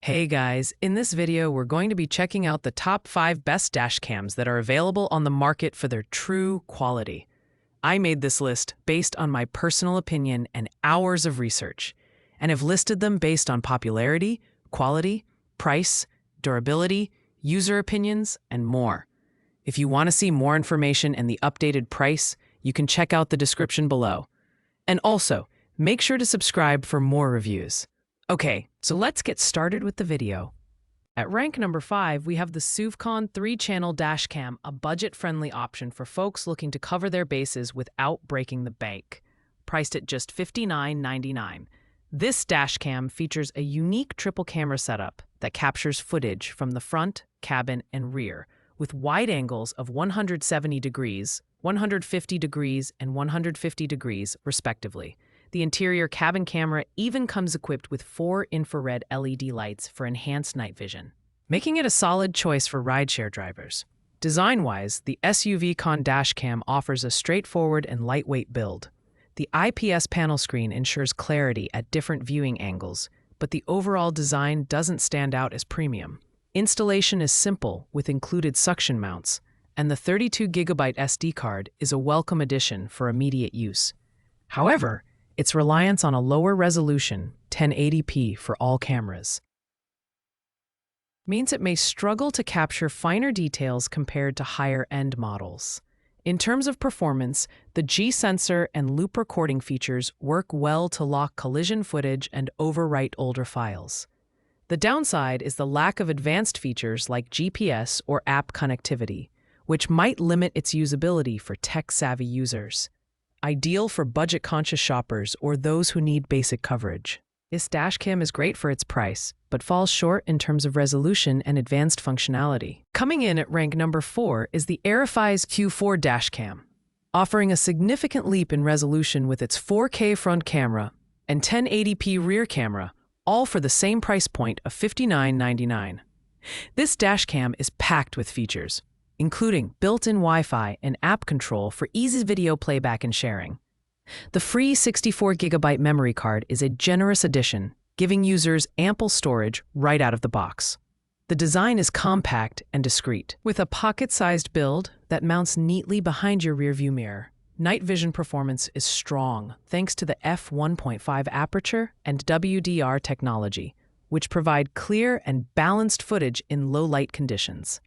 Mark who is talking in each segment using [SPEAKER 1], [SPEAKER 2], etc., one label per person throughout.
[SPEAKER 1] Hey guys, in this video we're going to be checking out the top 5 best dash cams that are available on the market for their true quality. I made this list based on my personal opinion and hours of research, and have listed them based on popularity, quality, price, durability, user opinions, and more. If you want to see more information and the updated price, you can check out the description below. And also, make sure to subscribe for more reviews. Okay, so let's get started with the video. At rank number 5, we have the SUVCON 3-channel dashcam, a budget-friendly option for folks looking to cover their bases without breaking the bank. Priced at just $59.99. This dashcam features a unique triple camera setup that captures footage from the front, cabin, and rear, with wide angles of 170 degrees, 150 degrees, and 150 degrees, respectively. The interior cabin camera even comes equipped with 4 infrared LED lights for enhanced night vision, making it a solid choice for rideshare drivers. Design-wise, the SUVCON dashcam offers a straightforward and lightweight build. The IPS panel screen ensures clarity at different viewing angles, but the overall design doesn't stand out as premium. Installation is simple with included suction mounts, and the 32GB SD card is a welcome addition for immediate use. However, its reliance on a lower resolution, 1080p for all cameras, means it may struggle to capture finer details compared to higher-end models. In terms of performance, the G-sensor and loop recording features work well to lock collision footage and overwrite older files. The downside is the lack of advanced features like GPS or app connectivity, which might limit its usability for tech-savvy users. Ideal for budget-conscious shoppers or those who need basic coverage. This dashcam is great for its price, but falls short in terms of resolution and advanced functionality. Coming in at rank number 4 is the Aliexpress Q4 dashcam, offering a significant leap in resolution with its 4K front camera and 1080p rear camera, all for the same price point of $59.99. This dashcam is packed with features, including built-in Wi-Fi and app control for easy video playback and sharing. The free 64GB memory card is a generous addition, giving users ample storage right out of the box. The design is compact and discreet, with a pocket-sized build that mounts neatly behind your rearview mirror. Night vision performance is strong thanks to the f1.5 aperture and WDR technology, which provide clear and balanced footage in low-light conditions.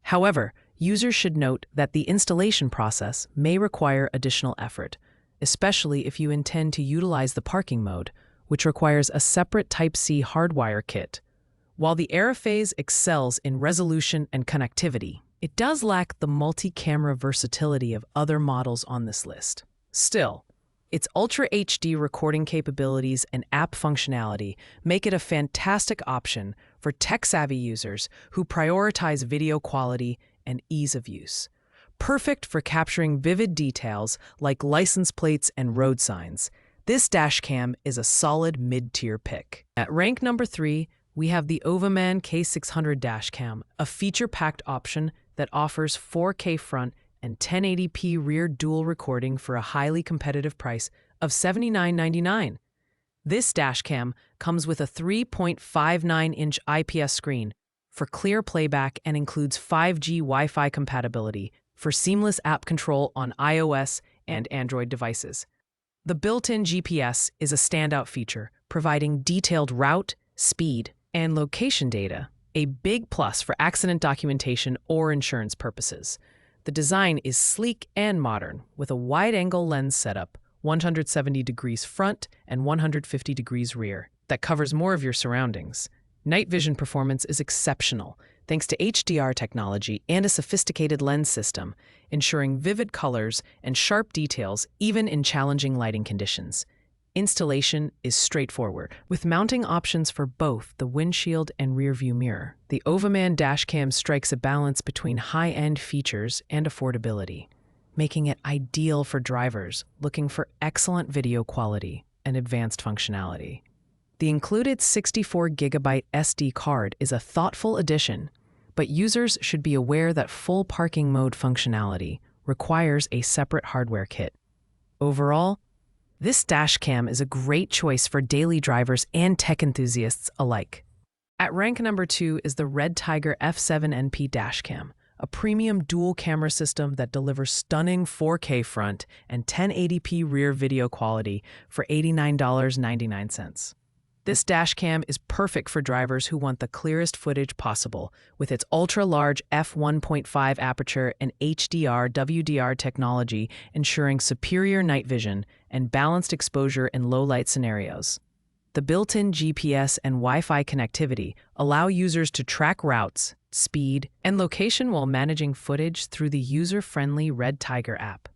[SPEAKER 1] However, users should note that the installation process may require additional effort, especially if you intend to utilize the parking mode, which requires a separate Type-C hardwire kit. While the Aliexpress excels in resolution and connectivity, it does lack the multi-camera versatility of other models on this list. Still, its Ultra HD recording capabilities and app functionality make it a fantastic option for tech-savvy users who prioritize video quality and ease of use. Perfect for capturing vivid details like license plates and road signs, this dashcam is a solid mid-tier pick. At rank number 3, we have the Ovaman K600 dashcam, a feature-packed option that offers 4K front and 1080p rear dual recording for a highly competitive price of $79.99. This dashcam comes with a 3.59-inch IPS screen for clear playback and includes 5G Wi-Fi compatibility for seamless app control on iOS and Android devices. The built-in GPS is a standout feature, providing detailed route, speed, and location data, a big plus for accident documentation or insurance purposes. The design is sleek and modern, with a wide-angle lens setup, 170 degrees front and 150 degrees rear, that covers more of your surroundings. Night vision performance is exceptional, thanks to HDR technology and a sophisticated lens system, ensuring vivid colors and sharp details even in challenging lighting conditions. Installation is straightforward, with mounting options for both the windshield and rearview mirror. The Ovaman dashcam strikes a balance between high-end features and affordability, making it ideal for drivers looking for excellent video quality and advanced functionality. The included 64GB SD card is a thoughtful addition, but users should be aware that full parking mode functionality requires a separate hardware kit. Overall, this dashcam is a great choice for daily drivers and tech enthusiasts alike. At rank number 2 is the Red Tiger F7NP dashcam, a premium dual camera system that delivers stunning 4K front and 1080p rear video quality for $89.99. This dashcam is perfect for drivers who want the clearest footage possible, with its ultra-large f1.5 aperture and HDR/WDR technology ensuring superior night vision and balanced exposure in low-light scenarios. The built-in GPS and Wi-Fi connectivity allow users to track routes, speed, and location while managing footage through the user-friendly Red Tiger app.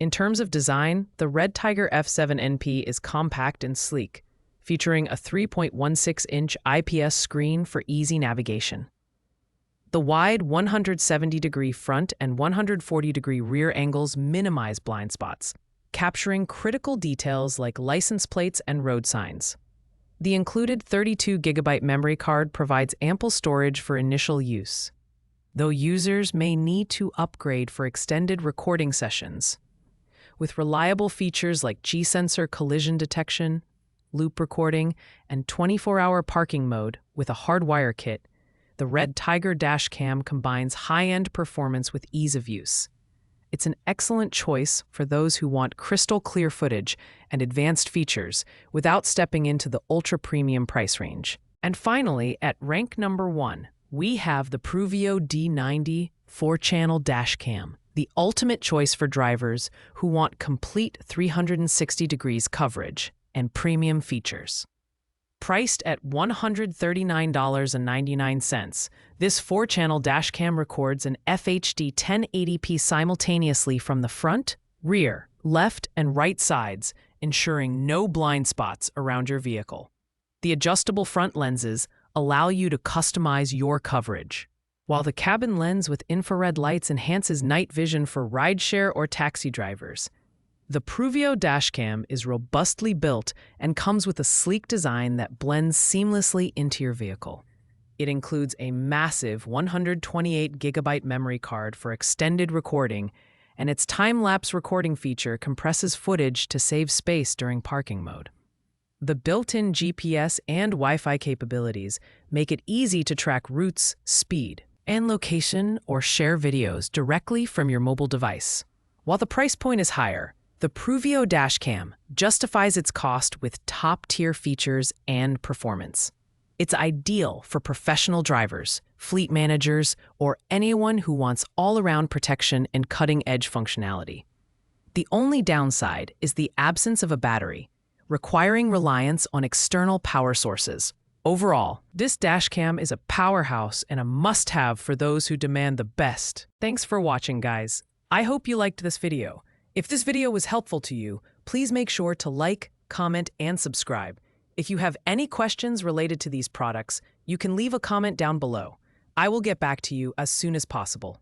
[SPEAKER 1] In terms of design, the Red Tiger F7NP is compact and sleek, featuring a 3.16-inch IPS screen for easy navigation. The wide 170-degree front and 140-degree rear angles minimize blind spots, capturing critical details like license plates and road signs. The included 32GB memory card provides ample storage for initial use, though users may need to upgrade for extended recording sessions. With reliable features like G-sensor collision detection, loop recording, and 24-hour parking mode with a hardwire kit, the Red Tiger dashcam combines high-end performance with ease of use. It's an excellent choice for those who want crystal-clear footage and advanced features without stepping into the ultra-premium price range. And finally, at rank number 1, we have the Pruvio D90 4-channel dashcam, the ultimate choice for drivers who want complete 360 degrees coverage and premium features. Priced at $139.99, this 4-channel dashcam records an FHD 1080p simultaneously from the front, rear, left, and right sides, ensuring no blind spots around your vehicle. The adjustable front lenses allow you to customize your coverage, while the cabin lens with infrared lights enhances night vision for rideshare or taxi drivers. The Pruvio dashcam is robustly built and comes with a sleek design that blends seamlessly into your vehicle. It includes a massive 128GB memory card for extended recording, and its time-lapse recording feature compresses footage to save space during parking mode. The built-in GPS and Wi-Fi capabilities make it easy to track routes, speed, and location or share videos directly from your mobile device. While the price point is higher, the Pruvio dashcam justifies its cost with top-tier features and performance. It's ideal for professional drivers, fleet managers, or anyone who wants all-around protection and cutting-edge functionality. The only downside is the absence of a battery, requiring reliance on external power sources. Overall, this dashcam is a powerhouse and a must-have for those who demand the best. Thanks for watching, guys. I hope you liked this video. If this video was helpful to you, please make sure to like, comment, and subscribe. If you have any questions related to these products, you can leave a comment down below. I will get back to you as soon as possible.